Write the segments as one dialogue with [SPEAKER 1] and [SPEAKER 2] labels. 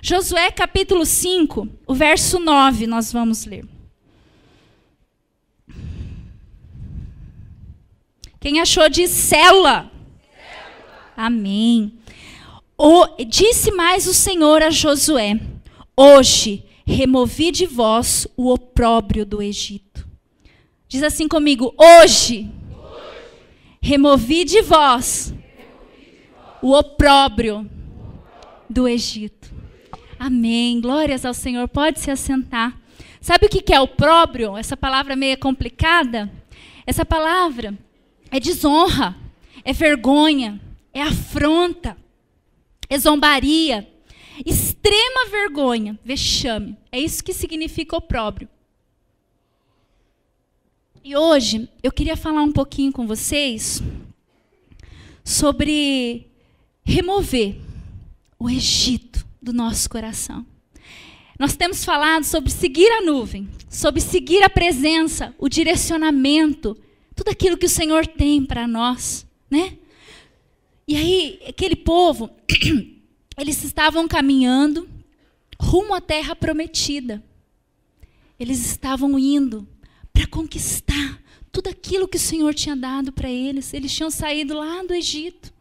[SPEAKER 1] Josué capítulo 5, o verso 9, nós vamos ler. Quem achou diz célula. Amém. Disse mais o Senhor a Josué: hoje removi de vós o opróbrio do Egito. Diz assim comigo: hoje removi de vós o opróbrio do Egito. Amém. Glórias ao Senhor. Pode se assentar. Sabe o que é opróbrio? Essa palavra meio complicada. Essa palavra é desonra, é vergonha, é afronta, é zombaria, extrema vergonha, vexame. É isso que significa opróbrio. E hoje eu queria falar um pouquinho com vocês sobre remover o Egito do nosso coração. Nós temos falado sobre seguir a nuvem, sobre seguir a presença, o direcionamento, tudo aquilo que o Senhor tem para nós, né? E aí, aquele povo, eles estavam caminhando rumo à terra prometida. Eles estavam indo para conquistar tudo aquilo que o Senhor tinha dado para eles. Eles tinham saído lá do Egito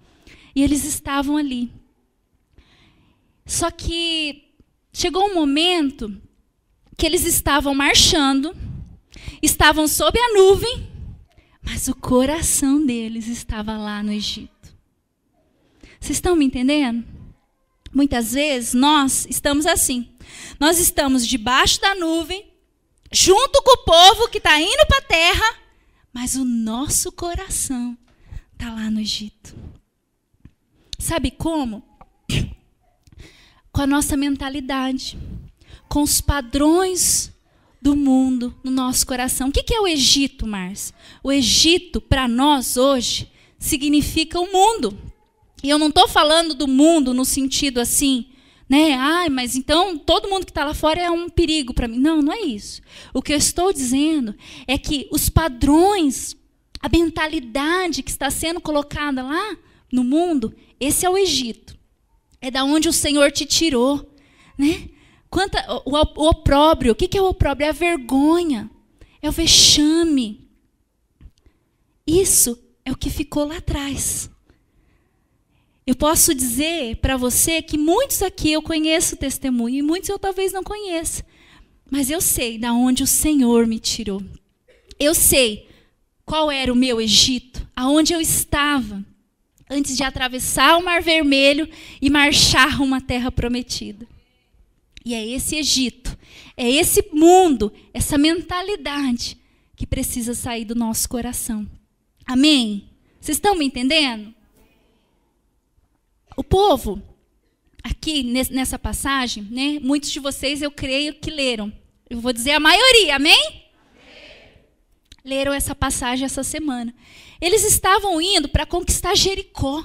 [SPEAKER 1] e eles estavam ali. Só que chegou um momento que eles estavam marchando, estavam sob a nuvem, mas o coração deles estava lá no Egito. Vocês estão me entendendo? Muitas vezes nós estamos assim. Nós estamos debaixo da nuvem, junto com o povo que está indo para a terra, mas o nosso coração está lá no Egito. Sabe como? Com a nossa mentalidade, com os padrões do mundo no nosso coração. O que é o Egito, Márcia? O Egito, para nós hoje, significa o mundo. E eu não estou falando do mundo no sentido assim, né? Ai, mas então todo mundo que está lá fora é um perigo para mim. Não, não é isso. O que eu estou dizendo é que os padrões, a mentalidade que está sendo colocada lá no mundo, esse é o Egito. É da onde o Senhor te tirou, né? O opróbrio, o que é o opróbrio? É a vergonha, é o vexame. Isso é o que ficou lá atrás. Eu posso dizer para você que muitos aqui eu conheço o testemunho e muitos eu talvez não conheça. Mas eu sei da onde o Senhor me tirou. Eu sei qual era o meu Egito, aonde eu estava antes de atravessar o Mar Vermelho e marchar rumo à terra prometida. E é esse Egito, é esse mundo, essa mentalidade que precisa sair do nosso coração. Amém? Vocês estão me entendendo? O povo, aqui nessa passagem, né, muitos de vocês eu creio que leram. Eu vou dizer a maioria, amém? Amém. Leram essa passagem essa semana. Eles estavam indo para conquistar Jericó,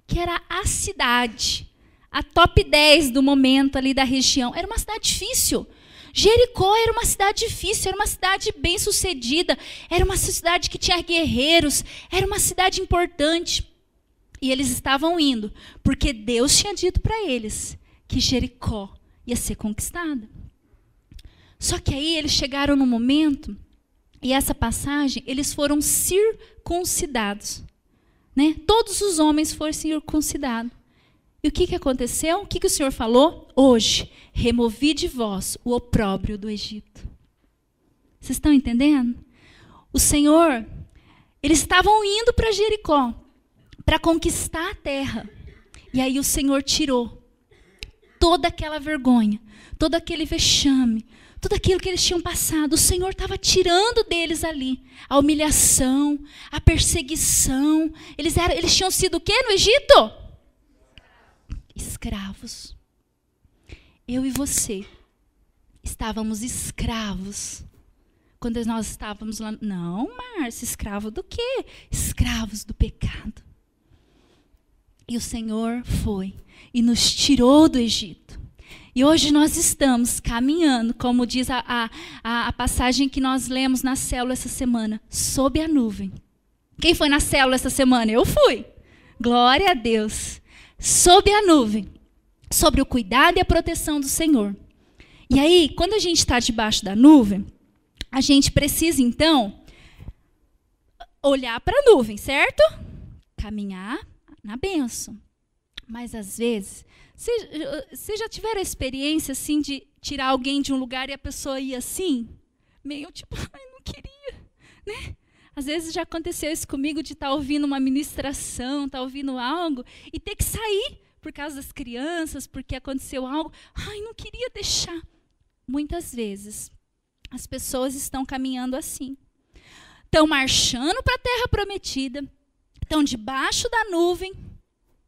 [SPEAKER 1] que era a cidade, a top 10 do momento ali da região. Era uma cidade difícil. Jericó era uma cidade difícil, era uma cidade bem sucedida, era uma cidade que tinha guerreiros, era uma cidade importante. E eles estavam indo, porque Deus tinha dito para eles que Jericó ia ser conquistada. Só que aí eles chegaram no momento, e essa passagem, eles foram circuncidados. Né? Todos os homens foram circuncidados. E o que aconteceu? O que o Senhor falou? Hoje, removi de vós o opróbrio do Egito. Vocês estão entendendo? O Senhor, eles estavam indo para Jericó, para conquistar a terra. E aí o Senhor tirou toda aquela vergonha, todo aquele vexame, tudo aquilo que eles tinham passado. O Senhor estava tirando deles ali a humilhação, a perseguição. Eles tinham sido o quê no Egito? Escravos. Eu e você estávamos escravos quando nós estávamos lá. Não, Márcia, escravo do quê? Escravos do pecado. E o Senhor foi e nos tirou do Egito. E hoje nós estamos caminhando, como diz a passagem que nós lemos na célula essa semana, sob a nuvem. Quem foi na célula essa semana? Eu fui. Glória a Deus. Sob a nuvem. sobre o cuidado e a proteção do Senhor. E aí, quando a gente está debaixo da nuvem, a gente precisa, então, olhar para a nuvem, certo? Caminhar na bênção. Mas, às vezes, vocês já tiveram a experiência, assim, de tirar alguém de um lugar e a pessoa ir assim? Meio tipo, ai, não queria, né? Às vezes já aconteceu isso comigo, de estar ouvindo uma ministração, estar ouvindo algo, e ter que sair por causa das crianças, porque aconteceu algo. Ai, não queria deixar. Muitas vezes, as pessoas estão caminhando assim. Estão marchando para a terra prometida, estão debaixo da nuvem,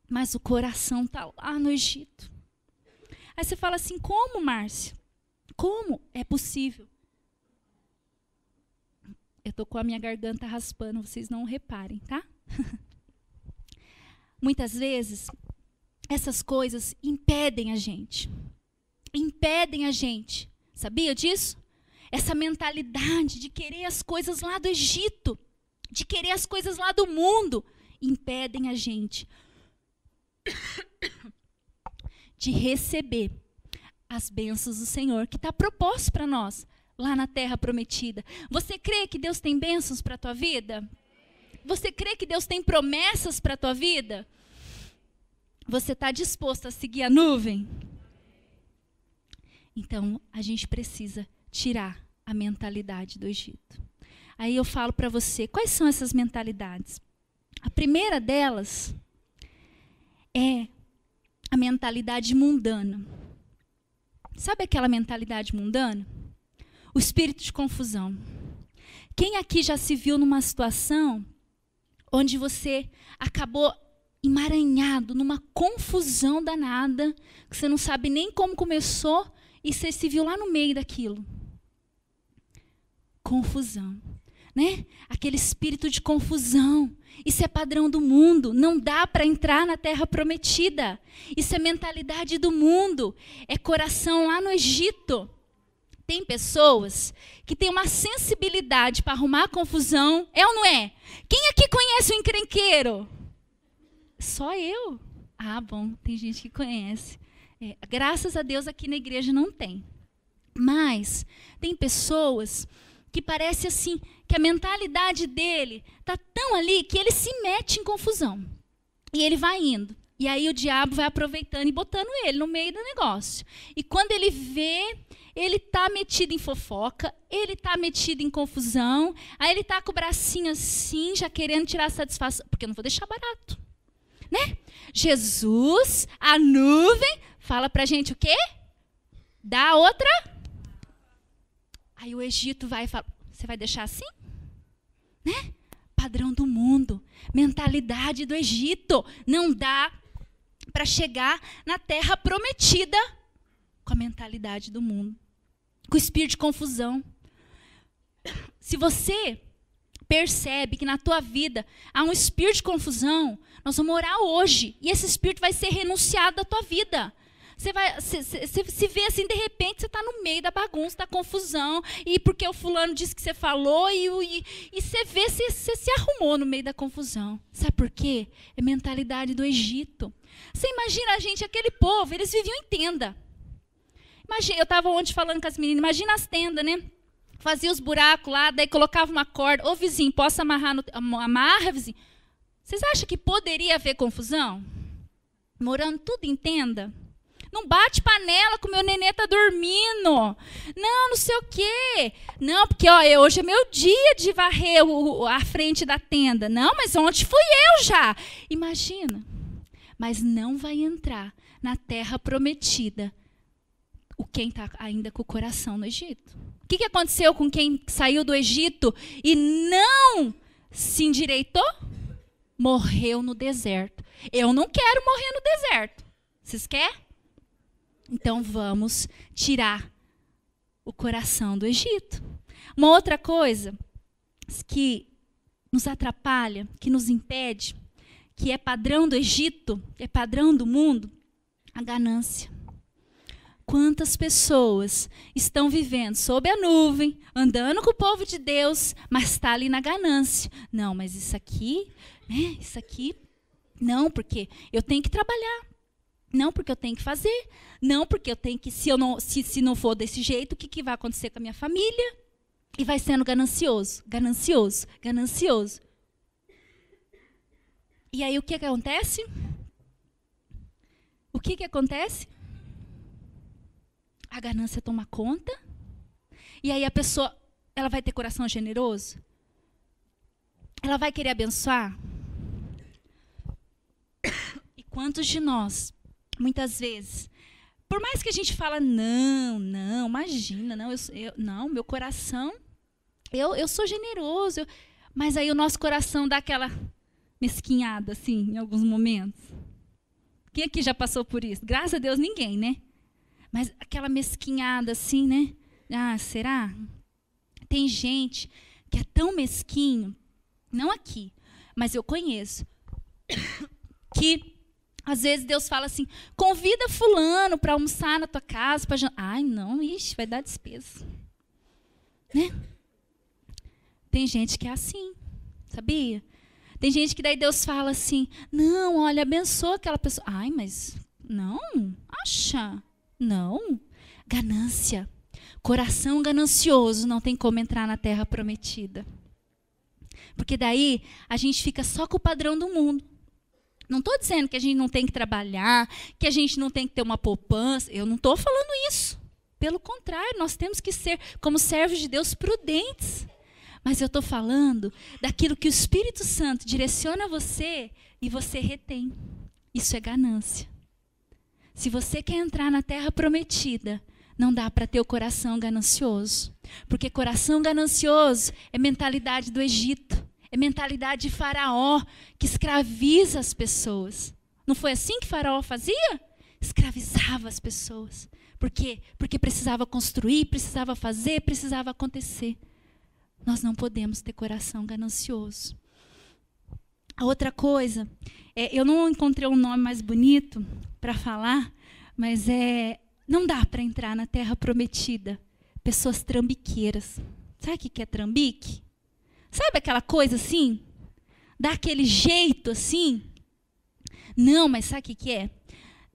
[SPEAKER 1] mas o coração está lá no Egito. Aí você fala assim, como, Márcia? Como é possível? Eu estou com a minha garganta raspando, vocês não reparem, tá? Muitas vezes, essas coisas impedem a gente. Impedem a gente. Sabia disso? Essa mentalidade de querer as coisas lá do Egito, de querer as coisas lá do mundo, impedem a gente de receber as bênçãos do Senhor, que está proposto para nós, lá na terra prometida. Você crê que Deus tem bênçãos para a tua vida? Você crê que Deus tem promessas para a tua vida? Você está disposto a seguir a nuvem? Então, a gente precisa tirar a mentalidade do Egito. Aí eu falo para você, quais são essas mentalidades? A primeira delas é a mentalidade mundana. Sabe aquela mentalidade mundana? O espírito de confusão. Quem aqui já se viu numa situação onde você acabou emaranhado, numa confusão danada, que você não sabe nem como começou, e você se viu lá no meio daquilo? Confusão, né? Aquele espírito de confusão. Isso é padrão do mundo. Não dá para entrar na terra prometida. Isso é mentalidade do mundo. É coração lá no Egito. Tem pessoas que têm uma sensibilidade para arrumar confusão. É ou não é? Quem aqui conhece o encrenqueiro? Só eu. Ah, bom, tem gente que conhece. Graças a Deus aqui na igreja não tem. Mas tem pessoas que parece assim, que a mentalidade dele está tão ali que ele se mete em confusão. E ele vai indo. E aí o diabo vai aproveitando e botando ele no meio do negócio. E quando ele vê, ele está metido em fofoca, ele está metido em confusão, aí ele está com o bracinho assim, já querendo tirar satisfação, porque eu não vou deixar barato. Né? Jesus, a nuvem, fala pra gente o quê? Dá outra. Aí o Egito vai e fala, você vai deixar assim? Né? Padrão do mundo, mentalidade do Egito. Não dá para chegar na terra prometida com a mentalidade do mundo, com o espírito de confusão. Se você percebe que na tua vida há um espírito de confusão, nós vamos orar hoje e esse espírito vai ser renunciado da tua vida. Você se vê assim, de repente, você está no meio da bagunça, da confusão, e porque o fulano disse que você falou, e você vê, você se arrumou no meio da confusão. Sabe por quê? É mentalidade do Egito. Você imagina a gente, aquele povo, eles viviam em tenda. Imagina, eu estava ontem falando com as meninas, imagina as tendas, né? Fazia os buracos lá, daí colocava uma corda. Ô, vizinho, posso amarrar? Amarra, vizinho. Vocês acham que poderia haver confusão? Morando tudo em tenda? Não bate panela que o meu nenê está dormindo. Não sei o quê. Não, porque ó, hoje é meu dia de varrer a frente da tenda. Não, mas ontem fui eu já. Imagina. Mas não vai entrar na terra prometida quem está ainda com o coração no Egito. O que aconteceu com quem saiu do Egito e não se endireitou? Morreu no deserto. Eu não quero morrer no deserto. Vocês querem? Então vamos tirar o coração do Egito. Uma outra coisa que nos atrapalha, que nos impede, que é padrão do Egito, é padrão do mundo, a ganância. Quantas pessoas estão vivendo sob a nuvem, andando com o povo de Deus, mas está ali na ganância. Não, mas isso aqui, né? Isso aqui, não, porque eu tenho que trabalhar. Não porque eu tenho que fazer. Não porque eu tenho que, se não for desse jeito, o que vai acontecer com a minha família? E vai sendo ganancioso, ganancioso, ganancioso. E aí o que acontece? O que acontece? A ganância toma conta. E aí a pessoa, ela vai ter coração generoso? Ela vai querer abençoar? E quantos de nós, muitas vezes, por mais que a gente fala, não, imagina, não, meu coração, eu sou generoso, mas aí o nosso coração dá aquela mesquinhada, assim, em alguns momentos. Quem aqui já passou por isso? Graças a Deus, ninguém, né? Mas aquela mesquinhada, assim, né? Ah, será? Tem gente que é tão mesquinho, não aqui, mas eu conheço, que às vezes Deus fala assim, convida fulano para almoçar na tua casa, para jantar. Ai, não, ixi, vai dar despesa. Né? Tem gente que é assim, sabia? Tem gente que daí Deus fala assim, não, olha, abençoa aquela pessoa. Ai, mas não, acha? Não. Ganância. Coração ganancioso não tem como entrar na terra prometida. Porque daí a gente fica só com o padrão do mundo. Não estou dizendo que a gente não tem que trabalhar, que a gente não tem que ter uma poupança. Eu não estou falando isso. Pelo contrário, nós temos que ser, como servos de Deus, prudentes. Mas eu estou falando daquilo que o Espírito Santo direciona você e você retém. Isso é ganância. Se você quer entrar na terra prometida, não dá para ter o coração ganancioso. Porque coração ganancioso é mentalidade do Egito. É mentalidade de Faraó, que escraviza as pessoas. Não foi assim que Faraó fazia? Escravizava as pessoas. Por quê? Porque precisava construir, precisava fazer, precisava acontecer. Nós não podemos ter coração ganancioso. A outra coisa, eu não encontrei um nome mais bonito para falar, mas não dá para entrar na terra prometida. Pessoas trambiqueiras. Sabe o que é trambique? Sabe aquela coisa assim? Dá aquele jeito assim? Não, mas sabe o que é?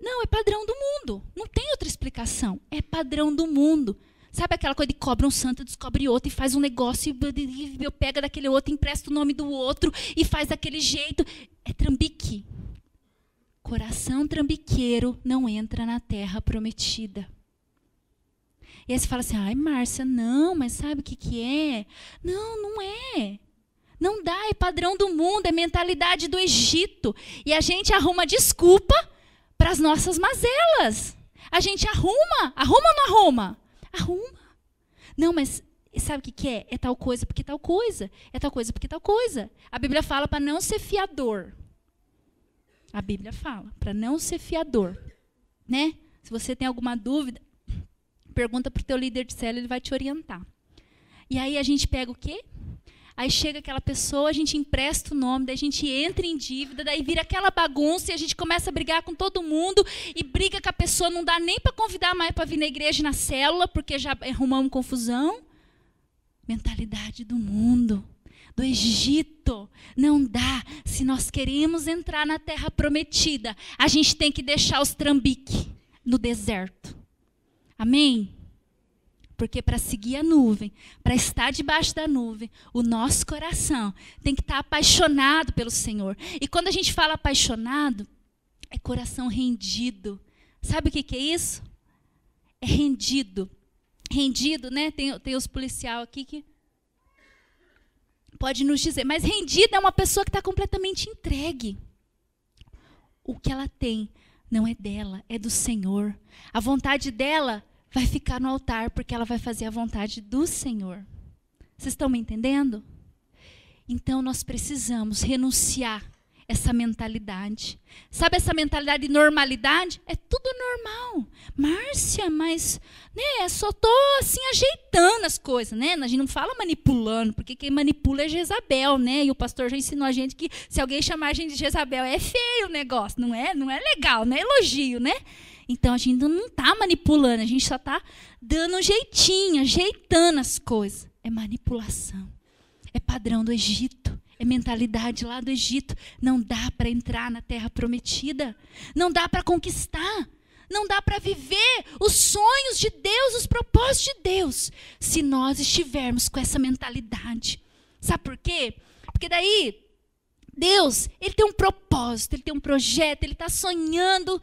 [SPEAKER 1] Não, é padrão do mundo. Não tem outra explicação. É padrão do mundo. Sabe aquela coisa de cobra um santo, descobre outro e faz um negócio e eu pego daquele outro, empresto o nome do outro e faz daquele jeito. É trambique. Coração trambiqueiro não entra na terra prometida. E aí você fala assim, ai, Márcia, não, mas sabe o que é? Não, não é. Não dá, é padrão do mundo, é mentalidade do Egito. E a gente arruma desculpa para as nossas mazelas. A gente arruma ou não arruma? Arruma. Não, mas sabe o que é? É tal coisa porque tal coisa. É tal coisa porque tal coisa. A Bíblia fala para não ser fiador. A Bíblia fala para não ser fiador. Né? Se você tem alguma dúvida, pergunta para o teu líder de célula, ele vai te orientar. E aí a gente pega o quê? Aí chega aquela pessoa, a gente empresta o nome, daí a gente entra em dívida, daí vira aquela bagunça e a gente começa a brigar com todo mundo e briga com a pessoa, não dá nem para convidar mais para vir na igreja e na célula, porque já arrumamos confusão. Mentalidade do mundo, do Egito. Não dá. Se nós queremos entrar na terra prometida, a gente tem que deixar os trambiques no deserto. Amém? Porque para seguir a nuvem, para estar debaixo da nuvem, o nosso coração tem que estar apaixonado pelo Senhor. E quando a gente fala apaixonado, é coração rendido. Sabe o que é isso? É rendido. Rendido, né? Tem os policiais aqui que pode nos dizer. Mas rendido é uma pessoa que está completamente entregue. O que ela tem não é dela, é do Senhor. A vontade dela vai ficar no altar, porque ela vai fazer a vontade do Senhor. Vocês estão me entendendo? Então, nós precisamos renunciar essa mentalidade. Sabe essa mentalidade de normalidade? É tudo normal. Márcia, mas só estou assim ajeitando as coisas, né? A gente não fala manipulando, porque quem manipula é Jezabel, né? E o pastor já ensinou a gente que se alguém chamar a gente de Jezabel, é feio o negócio, não é legal, não é elogio, né? Então, a gente não está manipulando, a gente só está dando um jeitinho, ajeitando as coisas. É manipulação. É padrão do Egito. É mentalidade lá do Egito. Não dá para entrar na terra prometida. Não dá para conquistar. Não dá para viver os sonhos de Deus, os propósitos de Deus, se nós estivermos com essa mentalidade. Sabe por quê? Porque daí, Deus, Ele tem um propósito, Ele tem um projeto, Ele está sonhando.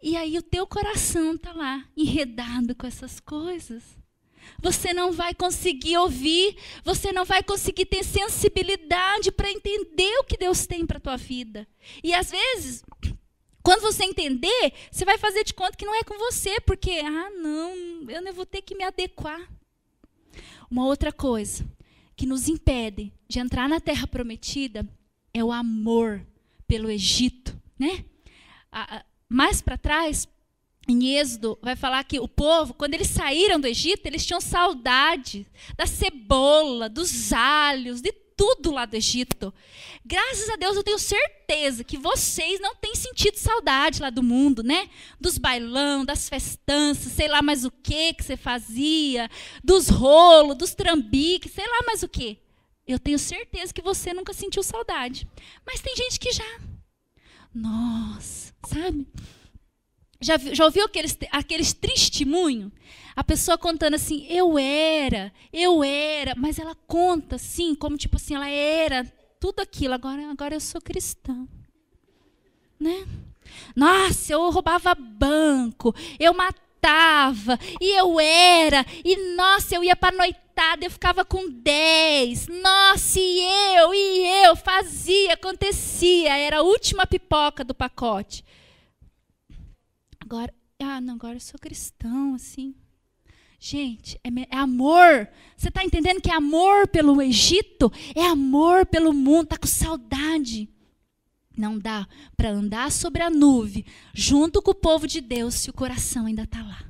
[SPEAKER 1] E aí o teu coração está lá, enredado com essas coisas. Você não vai conseguir ouvir, você não vai conseguir ter sensibilidade para entender o que Deus tem para a tua vida. E às vezes, quando você entender, você vai fazer de conta que não é com você, porque, não, eu não vou ter que me adequar. Uma outra coisa que nos impede de entrar na terra prometida é o amor pelo Egito, né? Mais para trás, em Êxodo, vai falar que o povo, quando eles saíram do Egito, eles tinham saudade da cebola, dos alhos, de tudo lá do Egito. Graças a Deus eu tenho certeza que vocês não têm sentido saudade lá do mundo, né? Dos bailão, das festanças, sei lá mais o que você fazia, dos rolos, dos trambiques, sei lá mais o que. Eu tenho certeza que você nunca sentiu saudade. Mas tem gente que já. Nossa, sabe? Já ouviu aqueles testemunhos? A pessoa contando assim, eu era, mas ela conta assim, como tipo assim, ela era tudo aquilo, agora eu sou cristã. Né? Nossa, eu roubava banco, eu matava, e eu era, e nossa, eu ia para noitada, eu ficava com 10, nossa, e eu fazia, acontecia, era a última pipoca do pacote. Agora eu sou cristão, assim. Gente, é amor. Você está entendendo que é amor pelo Egito? É amor pelo mundo, está com saudade. Não dá para andar sobre a nuvem, junto com o povo de Deus, se o coração ainda está lá.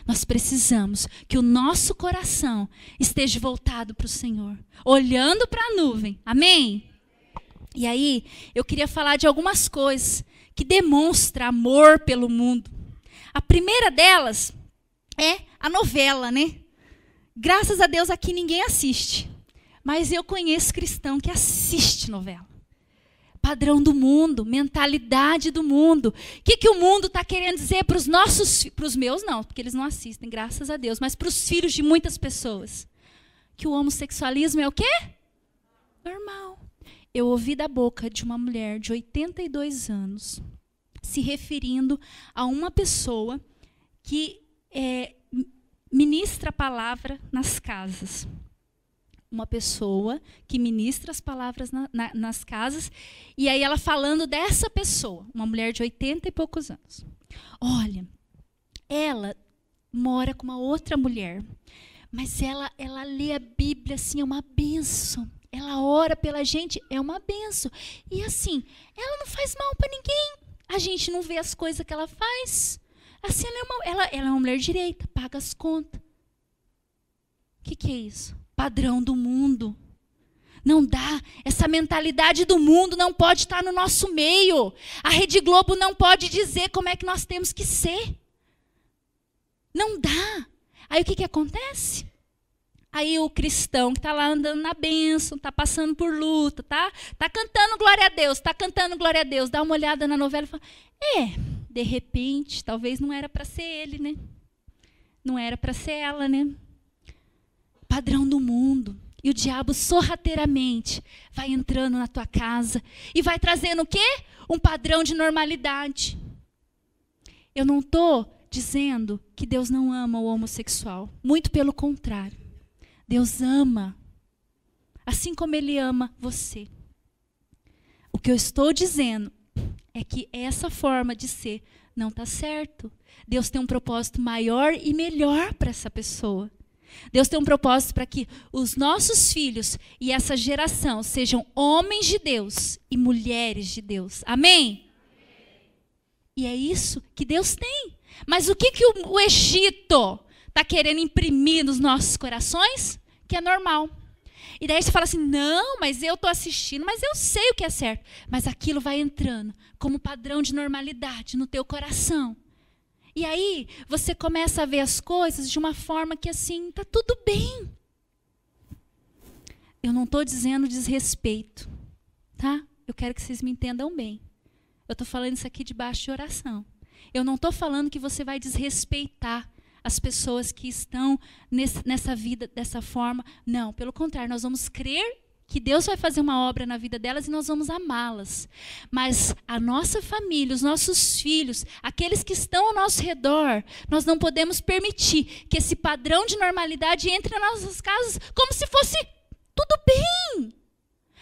[SPEAKER 1] Nós precisamos que o nosso coração esteja voltado para o Senhor, olhando para a nuvem. Amém? E aí, eu queria falar de algumas coisas que demonstram amor pelo mundo. A primeira delas é a novela, né? Graças a Deus aqui ninguém assiste. Mas eu conheço cristão que assiste novela. Padrão do mundo, mentalidade do mundo. O que o mundo está querendo dizer para os nossos, para os meus não, porque eles não assistem, graças a Deus, mas para os filhos de muitas pessoas. Que o homossexualismo é o quê? Normal. Eu ouvi da boca de uma mulher de 82 anos, se referindo a uma pessoa que ministra a palavra nas casas. Uma pessoa que ministra as palavras nas casas, e aí ela falando dessa pessoa, uma mulher de 80 e poucos anos. Olha, ela mora com uma outra mulher, mas ela lê a Bíblia assim, é uma bênção. Ela ora pela gente, é uma bênção. E assim, ela não faz mal para ninguém. A gente não vê as coisas que ela faz. Assim, ela é uma mulher direita, paga as contas. O que é isso? Padrão do mundo. Não dá. Essa mentalidade do mundo não pode estar no nosso meio. A Rede Globo não pode dizer como é que nós temos que ser. Não dá. Aí o que acontece? Aí o cristão que está lá andando na bênção, está passando por luta, tá cantando glória a Deus, está cantando glória a Deus, dá uma olhada na novela e fala, de repente, talvez não era para ser ele, né? Não era para ser ela, né? Padrão do mundo. E o diabo sorrateiramente vai entrando na tua casa e vai trazendo o quê? Um padrão de normalidade. Eu não estou dizendo que Deus não ama o homossexual. Muito pelo contrário. Deus ama, assim como Ele ama você. O que eu estou dizendo é que essa forma de ser não está certo. Deus tem um propósito maior e melhor para essa pessoa. Deus tem um propósito para que os nossos filhos e essa geração sejam homens de Deus e mulheres de Deus. Amém? E é isso que Deus tem. Mas o que o Egito está querendo imprimir nos nossos corações? Que é normal. E daí você fala assim, não, mas eu estou assistindo, mas eu sei o que é certo. Mas aquilo vai entrando como padrão de normalidade no teu coração. E aí você começa a ver as coisas de uma forma que assim, está tudo bem. eu não estou dizendo desrespeito, tá? Eu quero que vocês me entendam bem. Eu estou falando isso aqui debaixo de oração. Eu não estou falando que você vai desrespeitar as pessoas que estão nessa vida dessa forma. Não, pelo contrário, nós vamos crer que Deus vai fazer uma obra na vida delas e nós vamos amá-las. Mas a nossa família, os nossos filhos, aqueles que estão ao nosso redor, nós não podemos permitir que esse padrão de normalidade entre nas nossas casas como se fosse tudo bem.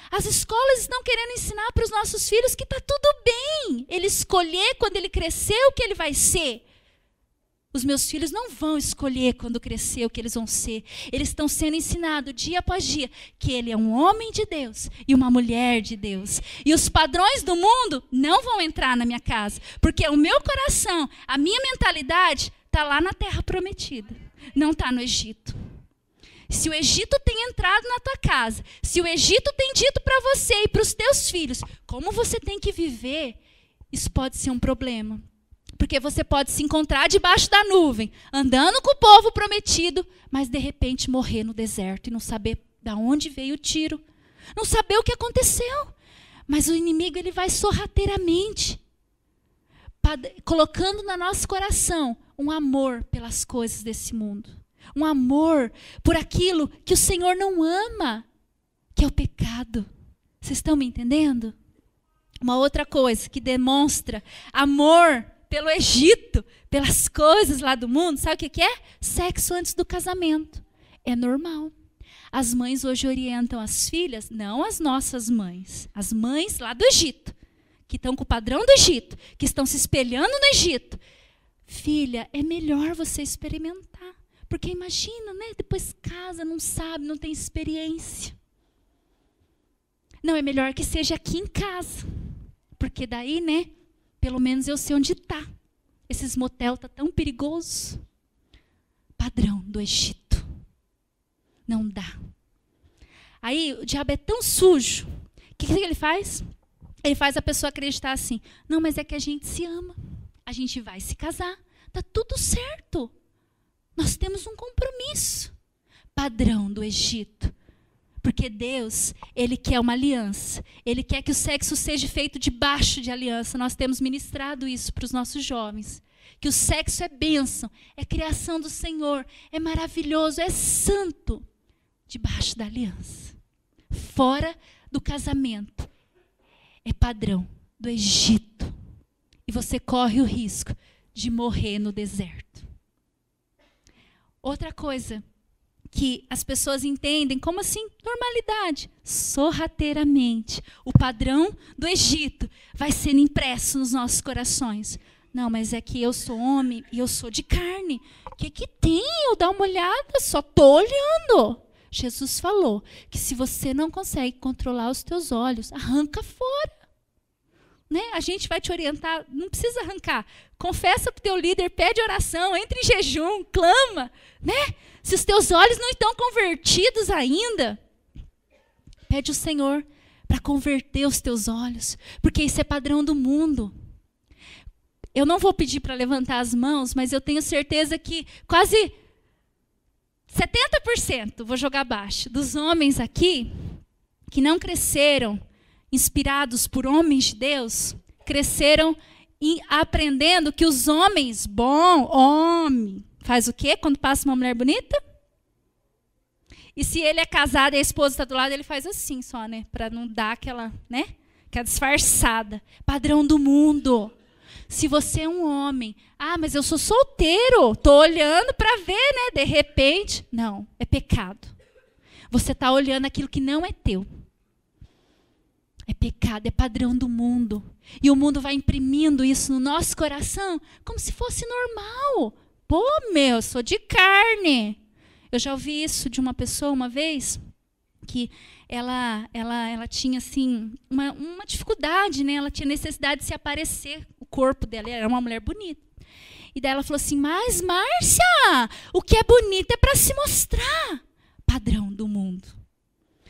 [SPEAKER 1] As escolas estão querendo ensinar para os nossos filhos que está tudo bem. Ele escolher quando ele crescer o que ele vai ser. Os meus filhos não vão escolher quando crescer o que eles vão ser. Eles estão sendo ensinados dia após dia que ele é um homem de Deus e uma mulher de Deus. E os padrões do mundo não vão entrar na minha casa. Porque o meu coração, a minha mentalidade está lá na terra prometida. Não está no Egito. Se o Egito tem entrado na tua casa, se o Egito tem dito para você e para os teus filhos como você tem que viver, isso pode ser um problema. Porque você pode se encontrar debaixo da nuvem, andando com o povo prometido, mas de repente morrer no deserto e não saber de onde veio o tiro, não saber o que aconteceu. Mas o inimigo ele vai sorrateiramente, colocando no nosso coração um amor pelas coisas desse mundo. Um amor por aquilo que o Senhor não ama, que é o pecado. Vocês estão me entendendo? Uma outra coisa que demonstra amor pelo Egito, pelas coisas lá do mundo, sabe o que é? Sexo antes do casamento. É normal. As mães hoje orientam as filhas, não as nossas mães, as mães lá do Egito, que estão com o padrão do Egito, que estão se espelhando no Egito. Filha, é melhor você experimentar. Porque imagina, né? Depois casa, não sabe, não tem experiência. Não, é melhor que seja aqui em casa. Porque daí, né? Pelo menos eu sei onde está. Esses motel tá tão perigoso. Padrão do Egito. Não dá. Aí o diabo é tão sujo. O que ele faz? Ele faz a pessoa acreditar assim. Não, mas é que a gente se ama. A gente vai se casar. Tá tudo certo. Nós temos um compromisso. Padrão do Egito. Porque Deus, Ele quer uma aliança. Ele quer que o sexo seja feito debaixo de aliança. Nós temos ministrado isso para os nossos jovens. Que o sexo é bênção, é criação do Senhor, é maravilhoso, é santo. Debaixo da aliança. Fora do casamento. É padrão do Egito. E você corre o risco de morrer no deserto. Outra coisa que as pessoas entendem como assim, normalidade, sorrateiramente. O padrão do Egito vai sendo impresso nos nossos corações. Não, mas é que eu sou homem e eu sou de carne. O que tem? Eu dar uma olhada, só estou olhando. Jesus falou que se você não consegue controlar os teus olhos, arranca fora. Né? A gente vai te orientar, não precisa arrancar. Confessa para o teu líder, pede oração, entra em jejum, clama. Né? Se os teus olhos não estão convertidos ainda, pede ao Senhor para converter os teus olhos, porque isso é padrão do mundo. Eu não vou pedir para levantar as mãos, mas eu tenho certeza que quase 70%, vou jogar baixo, dos homens aqui que não cresceram inspirados por homens de Deus, cresceram aprendendo que os homens, homem, faz o quê quando passa uma mulher bonita? E se ele é casado e a esposa está do lado, ele faz assim só, né? Para não dar aquela, né? Aquela disfarçada. Padrão do mundo. Se você é um homem, mas eu sou solteiro, estou olhando para ver, né? De repente, não, é pecado. Você está olhando aquilo que não é teu. É pecado, é padrão do mundo. E o mundo vai imprimindo isso no nosso coração como se fosse normal. Pô, eu sou de carne. Eu já ouvi isso de uma pessoa uma vez, que ela tinha assim, uma dificuldade, né? Ela tinha necessidade de se aparecer, o corpo dela era uma mulher bonita. E daí ela falou assim, mas Márcia, o que é bonito é para se mostrar. Padrão do mundo.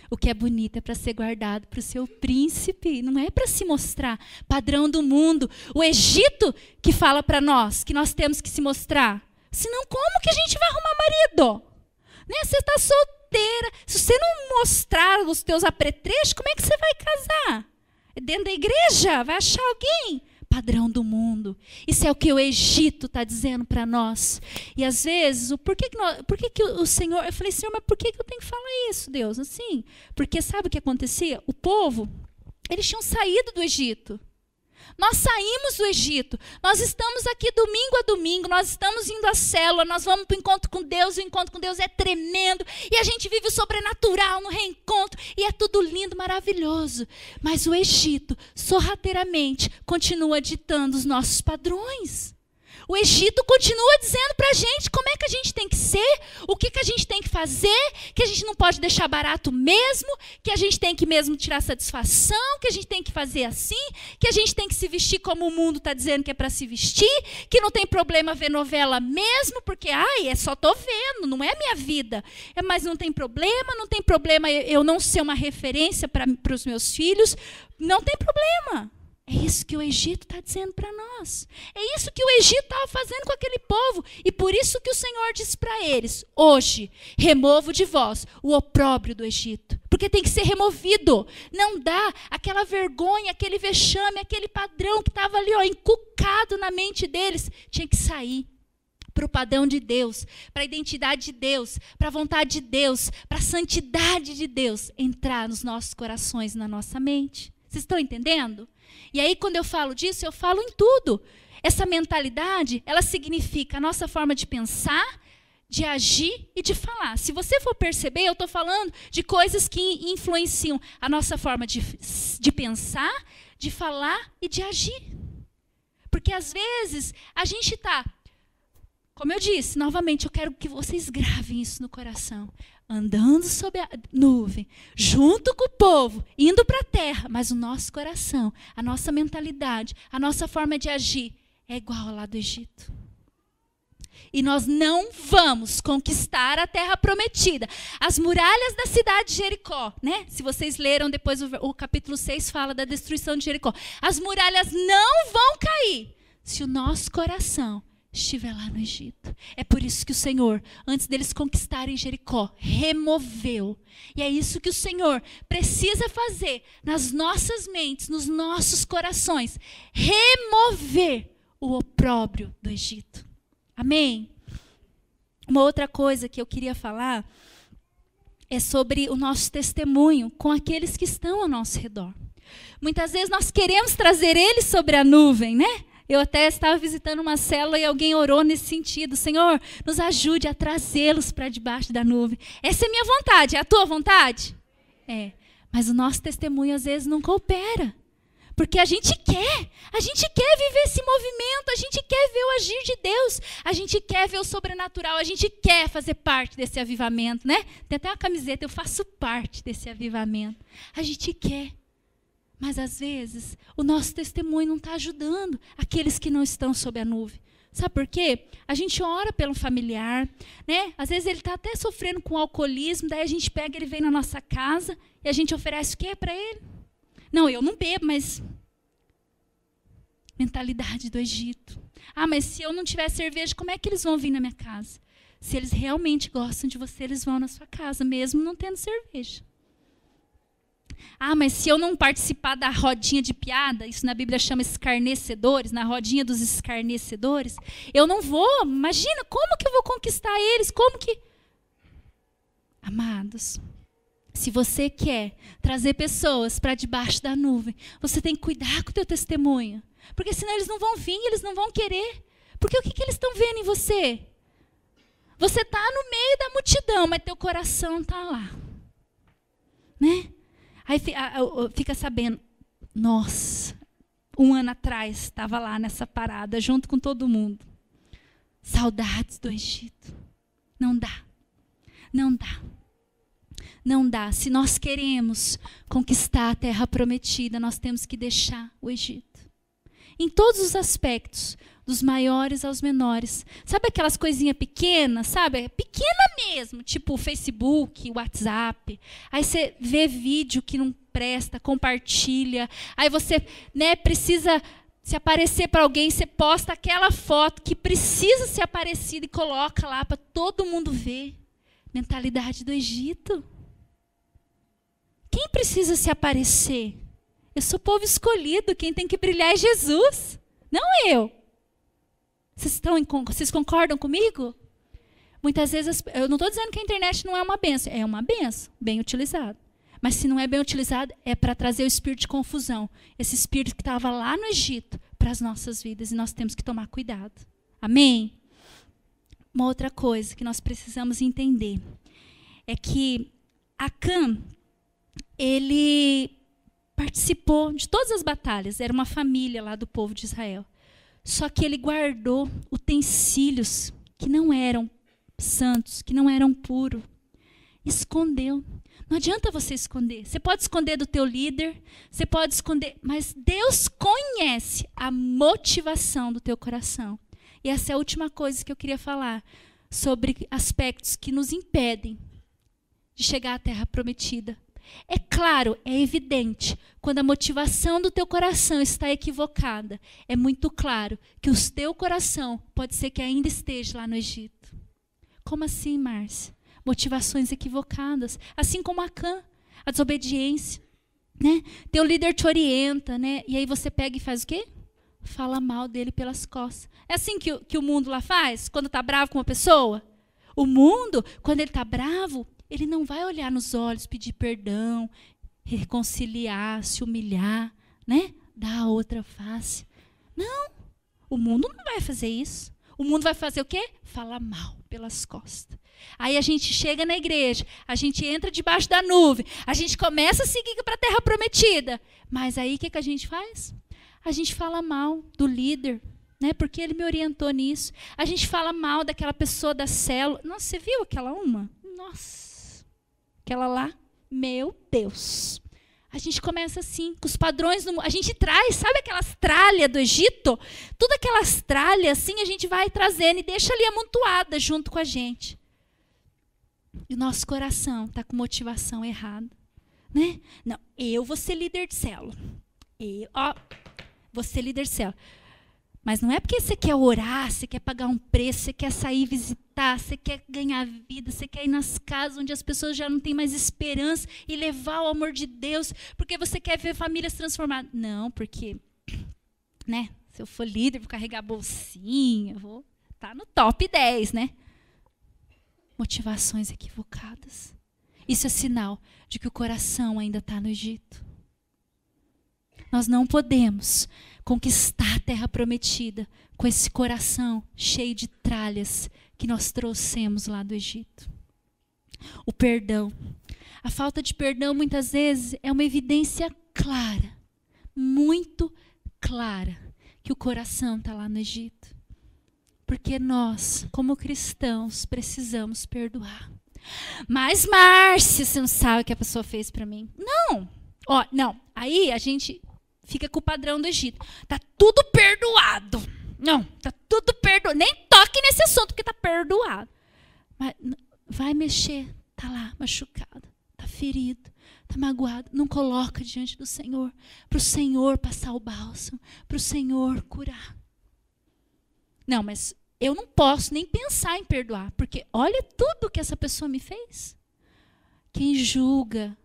[SPEAKER 1] O que é bonito é para ser guardado para o seu príncipe, não é para se mostrar. Padrão do mundo. O Egito que fala para nós que nós temos que se mostrar. Senão, como que a gente vai arrumar marido? Né? Você está solteira. Se você não mostrar os teus apetrechos, como é que você vai casar? Dentro da igreja? Vai achar alguém? Padrão do mundo. Isso é o que o Egito está dizendo para nós. E às vezes, por que o Senhor... Eu falei, Senhor, mas por que eu tenho que falar isso, Deus? Assim, porque sabe o que acontecia? O povo, eles tinham saído do Egito. Nós saímos do Egito, nós estamos aqui domingo a domingo, nós estamos indo à célula, nós vamos para o encontro com Deus, o encontro com Deus é tremendo, e a gente vive o sobrenatural no reencontro, e é tudo lindo, maravilhoso. Mas o Egito, sorrateiramente, continua ditando os nossos padrões. O Egito continua dizendo para a gente como é que a gente tem que ser, o que a gente tem que fazer, que a gente não pode deixar barato mesmo, que a gente tem que mesmo tirar satisfação, que a gente tem que fazer assim, que a gente tem que se vestir como o mundo está dizendo que é para se vestir, que não tem problema ver novela mesmo, porque é só estou vendo, não é a minha vida. Mas não tem problema eu não ser uma referência para os meus filhos, não tem problema. É isso que o Egito está dizendo para nós. É isso que o Egito estava fazendo com aquele povo. E por isso que o Senhor disse para eles, hoje, removo de vós o opróbrio do Egito. Porque tem que ser removido. Não dá aquela vergonha, aquele vexame, aquele padrão que estava ali encucado na mente deles. Tinha que sair para o padrão de Deus, para a identidade de Deus, para a vontade de Deus, para a santidade de Deus entrar nos nossos corações, na nossa mente. Vocês estão entendendo? E aí, quando eu falo disso, eu falo em tudo. Essa mentalidade, ela significa a nossa forma de pensar, de agir e de falar. Se você for perceber, eu estou falando de coisas que influenciam a nossa forma de pensar, de falar e de agir. Porque, às vezes, a gente está, como eu disse, novamente, eu quero que vocês gravem isso no coração. Andando sob a nuvem, junto com o povo, indo para a terra, mas o nosso coração, a nossa mentalidade, a nossa forma de agir é igual ao lá do Egito. E nós não vamos conquistar a terra prometida. As muralhas da cidade de Jericó, né? Se vocês leram depois o capítulo 6 fala da destruição de Jericó. As muralhas não vão cair se o nosso coração estiver lá no Egito. É por isso que o Senhor, antes deles conquistarem Jericó, removeu. E é isso que o Senhor precisa fazer nas nossas mentes, nos nossos corações. Remover o opróbrio do Egito. Amém? Uma outra coisa que eu queria falar é sobre o nosso testemunho com aqueles que estão ao nosso redor. Muitas vezes nós queremos trazer eles sobre a nuvem, né? Eu até estava visitando uma célula e alguém orou nesse sentido. Senhor, nos ajude a trazê-los para debaixo da nuvem. Essa é a minha vontade. É a tua vontade? É. Mas o nosso testemunho às vezes não coopera. Porque a gente quer viver esse movimento, a gente quer ver o agir de Deus, a gente quer ver o sobrenatural, a gente quer fazer parte desse avivamento, né? Tem até uma camiseta, eu faço parte desse avivamento. A gente quer. Mas, às vezes, o nosso testemunho não está ajudando aqueles que não estão sob a nuvem. Sabe por quê? A gente ora pelo familiar, né? Às vezes ele está até sofrendo com alcoolismo, daí a gente pega, ele vem na nossa casa e a gente oferece o quê para ele? Não, eu não bebo, mas... Mentalidade do Egito. Mas se eu não tiver cerveja, como é que eles vão vir na minha casa? Se eles realmente gostam de você, eles vão na sua casa, mesmo não tendo cerveja. Mas se eu não participar da rodinha de piada, isso na Bíblia chama escarnecedores, na rodinha dos escarnecedores, eu não vou. Imagina, como que eu vou conquistar eles? Como que... Amados, se você quer trazer pessoas para debaixo da nuvem, você tem que cuidar com o teu testemunho. Porque senão eles não vão vir, eles não vão querer. Porque o que eles estão vendo em você? Você está no meio da multidão, mas teu coração está lá. Né? Aí fica sabendo, nossa, 1 ano atrás estava lá nessa parada, junto com todo mundo. Saudades do Egito. Não dá. Não dá. Não dá. Se nós queremos conquistar a terra prometida, nós temos que deixar o Egito. Em todos os aspectos, dos maiores aos menores. Sabe aquelas coisinhas pequenas, sabe? Pequena mesmo, tipo o Facebook, o WhatsApp. Aí você vê vídeo que não presta, compartilha. Aí você, né, precisa se aparecer para alguém, você posta aquela foto que precisa ser aparecida e coloca lá para todo mundo ver. Mentalidade do Egito. Quem precisa se aparecer? Eu sou povo escolhido, quem tem que brilhar é Jesus, não eu. Vocês concordam comigo? Muitas vezes, eu não estou dizendo que a internet não é uma benção. É uma benção, bem utilizada. Mas se não é bem utilizado, é para trazer o espírito de confusão. Esse espírito que estava lá no Egito, para as nossas vidas. E nós temos que tomar cuidado. Amém? Uma outra coisa que nós precisamos entender é que Acã, ele participou de todas as batalhas. Era uma família lá do povo de Israel. Só que ele guardou utensílios que não eram santos, que não eram puros. Escondeu. Não adianta você esconder. Você pode esconder do teu líder, você pode esconder, mas Deus conhece a motivação do teu coração. E essa é a última coisa que eu queria falar sobre aspectos que nos impedem de chegar à terra prometida. É claro, é evidente, quando a motivação do teu coração está equivocada, é muito claro que o teu coração pode ser que ainda esteja lá no Egito. Como assim, Márcia? Motivações equivocadas, assim como Acã, a desobediência, né? Teu líder te orienta, né? E aí você pega e faz o quê? Fala mal dele pelas costas. É assim que o mundo lá faz, quando está bravo com uma pessoa? O mundo, quando ele está bravo, ele não vai olhar nos olhos, pedir perdão, reconciliar, se humilhar, né? Dar a outra face. Não, o mundo não vai fazer isso. O mundo vai fazer o quê? Falar mal pelas costas. Aí a gente chega na igreja, a gente entra debaixo da nuvem, a gente começa a seguir para a terra prometida. Mas aí o que a gente faz? A gente fala mal do líder, né? Porque ele me orientou nisso. A gente fala mal daquela pessoa da célula. Nossa, você viu aquela uma? Nossa, aquela lá, meu Deus. A gente começa assim, com os padrões, a gente traz, sabe aquelas tralhas do Egito? Tudo aquelas tralhas, assim, a gente vai trazendo e deixa ali amontoada junto com a gente. E o nosso coração está com motivação errada, né? Não, eu vou ser líder de célula. Vou ser líder de célula. Mas não é porque você quer orar, você quer pagar um preço, você quer sair visitar, você quer ganhar vida, você quer ir nas casas onde as pessoas já não têm mais esperança e levar o amor de Deus, porque você quer ver famílias transformadas. Não, porque, né, se eu for líder, vou carregar a bolsinha, vou estar no top 10, né? Motivações equivocadas. Isso é sinal de que o coração ainda está no Egito. Nós não podemos conquistar a terra prometida com esse coração cheio de tralhas que nós trouxemos lá do Egito. O perdão. A falta de perdão, muitas vezes, é uma evidência clara, muito clara, que o coração está lá no Egito. Porque nós, como cristãos, precisamos perdoar. Mas, Márcia, você não sabe o que a pessoa fez para mim. Não. Não. Aí a gente fica com o padrão do Egito. Tá tudo perdoado. Não, tá tudo perdoado. Nem toque nesse assunto, porque tá perdoado. Mas vai mexer, tá lá machucado, tá ferido, tá magoado. Não coloca diante do Senhor, para o Senhor passar o bálsamo, para o Senhor curar. Não, mas eu não posso nem pensar em perdoar, porque olha tudo que essa pessoa me fez. Quem julga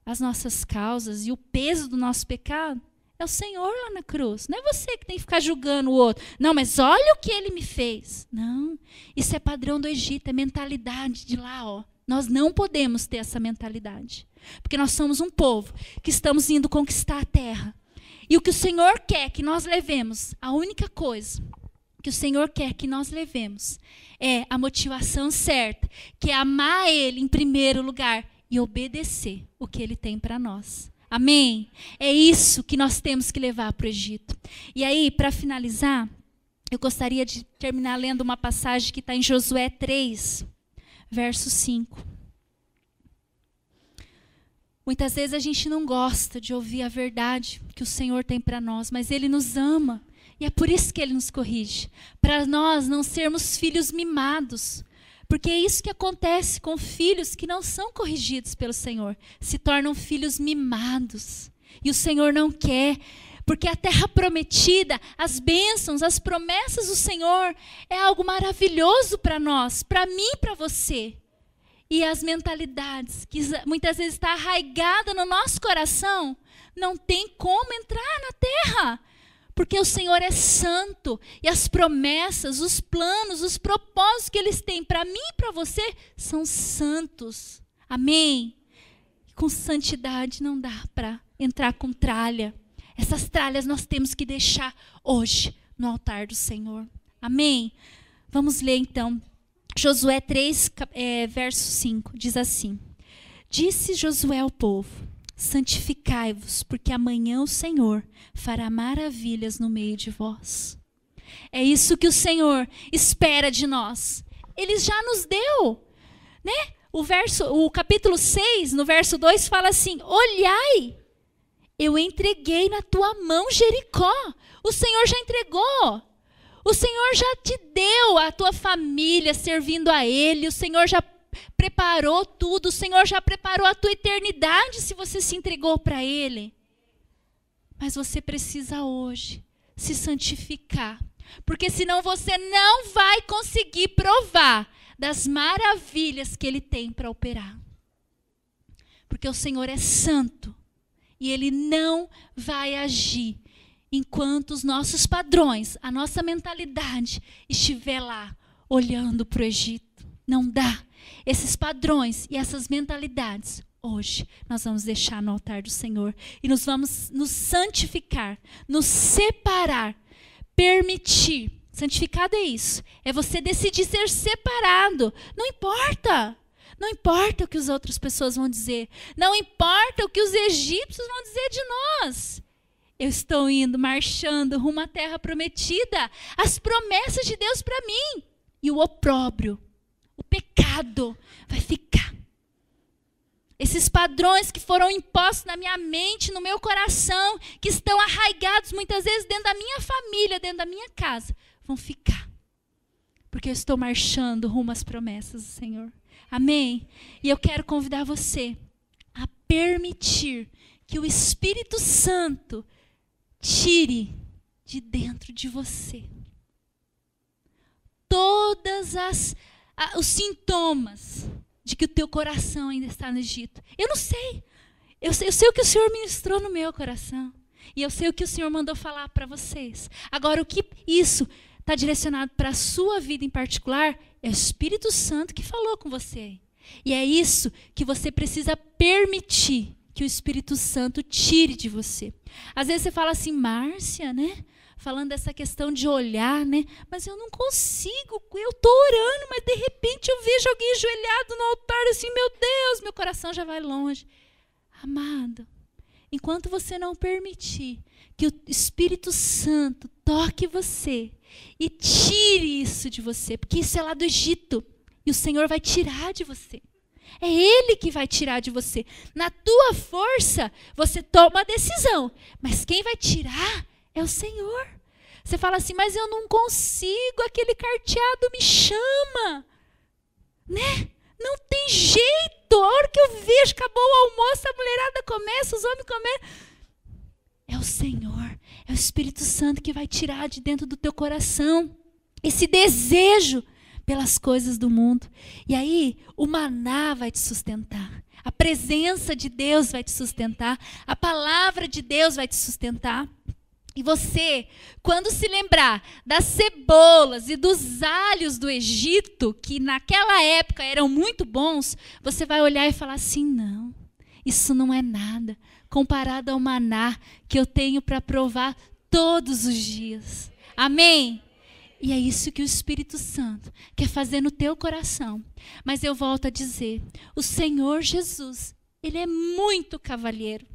[SPEAKER 1] as nossas causas e o peso do nosso pecado é o Senhor lá na cruz. Não é você que tem que ficar julgando o outro. Não, mas olha o que ele me fez. Não, isso é padrão do Egito, é mentalidade de lá, ó. Nós não podemos ter essa mentalidade, porque nós somos um povo que estamos indo conquistar a terra. E o que o Senhor quer que nós levemos, a única coisa que o Senhor quer que nós levemos é a motivação certa, que é amar Ele em primeiro lugar e obedecer o que Ele tem para nós. Amém? É isso que nós temos que levar para o Egito. E aí, para finalizar, eu gostaria de terminar lendo uma passagem que está em Josué 3, verso 5. Muitas vezes a gente não gosta de ouvir a verdade que o Senhor tem para nós, mas Ele nos ama. E é por isso que Ele nos corrige. Para nós não sermos filhos mimados. Porque é isso que acontece com filhos que não são corrigidos pelo Senhor. Se tornam filhos mimados. E o Senhor não quer. Porque a terra prometida, as bênçãos, as promessas do Senhor é algo maravilhoso para nós, para mim e para você. e as mentalidades que muitas vezes está arraigada no nosso coração, não tem como entrar na terra. Porque o Senhor é santo e as promessas, os planos, os propósitos que Ele tem para mim e para você são santos. Amém? Com santidade não dá para entrar com tralha. Essas tralhas nós temos que deixar hoje no altar do Senhor. Amém? Vamos ler então. Josué 3, verso 5, diz assim. Disse Josué ao povo: santificai-vos, porque amanhã o Senhor fará maravilhas no meio de vós. É isso que o Senhor espera de nós. Ele já nos deu, né? O capítulo 6, no verso 2, fala assim: olhai, eu entreguei na tua mão Jericó. O Senhor já entregou. O Senhor já te deu a tua família servindo a Ele. O Senhor já preparou tudo. O Senhor já preparou a tua eternidade se você se entregou para Ele. Mas você precisa hoje se santificar. Porque senão você não vai conseguir provar das maravilhas que Ele tem para operar. Porque o Senhor é santo. E Ele não vai agir enquanto os nossos padrões, a nossa mentalidade estiver lá olhando para o Egito. Não dá. Esses padrões e essas mentalidades, hoje, nós vamos deixar no altar do Senhor. E nós vamos nos santificar, nos separar, permitir. Santificado é isso. É você decidir ser separado. Não importa. Não importa o que as outras pessoas vão dizer. Não importa o que os egípcios vão dizer de nós. Eu estou indo, marchando rumo à terra prometida. As promessas de Deus para mim. E o opróbrio, o pecado vai ficar. Esses padrões que foram impostos na minha mente, no meu coração, que estão arraigados muitas vezes dentro da minha família, dentro da minha casa, vão ficar. Porque eu estou marchando rumo às promessas do Senhor. Amém? E eu quero convidar você a permitir que o Espírito Santo tire de dentro de você todos os sintomas de que o teu coração ainda está no Egito. Eu não sei. Eu sei o que o Senhor ministrou no meu coração. E eu sei o que o Senhor mandou falar para vocês. Agora, o que isso está direcionado para a sua vida em particular, é o Espírito Santo que falou com você. E é isso que você precisa permitir que o Espírito Santo tire de você. Às vezes você fala assim, Márcia, né? Falando dessa questão de olhar, né? Mas eu não consigo, eu estou orando, mas de repente eu vejo alguém ajoelhado no altar, assim, meu Deus, meu coração já vai longe. Amado, enquanto você não permitir que o Espírito Santo toque você e tire isso de você, porque isso é lá do Egito, e o Senhor vai tirar de você. É Ele que vai tirar de você. Na tua força, você toma a decisão, mas quem vai tirar é o Senhor. Você fala assim, mas eu não consigo, aquele carteado me chama. Né? Não tem jeito. A hora que eu vejo, acabou o almoço, a mulherada começa, os homens começam. É o Senhor, é o Espírito Santo que vai tirar de dentro do teu coração esse desejo pelas coisas do mundo. E aí, o maná vai te sustentar. A presença de Deus vai te sustentar. A palavra de Deus vai te sustentar. E você, quando se lembrar das cebolas e dos alhos do Egito, que naquela época eram muito bons, você vai olhar e falar assim, não, isso não é nada, comparado ao maná que eu tenho para provar todos os dias. Amém? E é isso que o Espírito Santo quer fazer no teu coração. Mas eu volto a dizer, o Senhor Jesus, Ele é muito cavalheiro.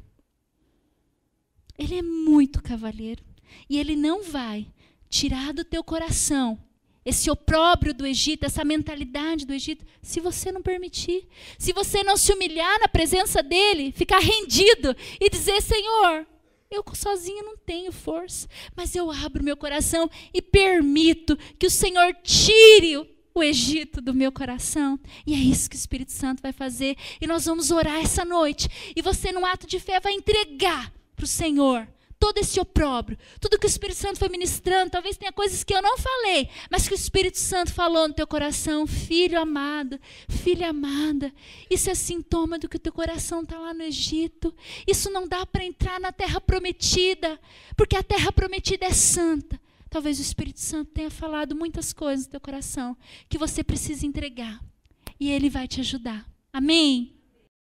[SPEAKER 1] Ele é muito cavalheiro. E Ele não vai tirar do teu coração esse opróbrio do Egito, essa mentalidade do Egito, se você não permitir. Se você não se humilhar na presença dEle, ficar rendido e dizer, Senhor, eu sozinho não tenho força, mas eu abro meu coração e permito que o Senhor tire o Egito do meu coração. E é isso que o Espírito Santo vai fazer. E nós vamos orar essa noite. E você, num ato de fé, vai entregar para o Senhor todo esse opróbrio, tudo que o Espírito Santo foi ministrando, talvez tenha coisas que eu não falei, mas que o Espírito Santo falou no teu coração. Filho amado, filha amada, isso é sintoma do que o teu coração está lá no Egito. Isso não dá para entrar na terra prometida, porque a terra prometida é santa. Talvez o Espírito Santo tenha falado muitas coisas no teu coração que você precisa entregar. E Ele vai te ajudar. Amém?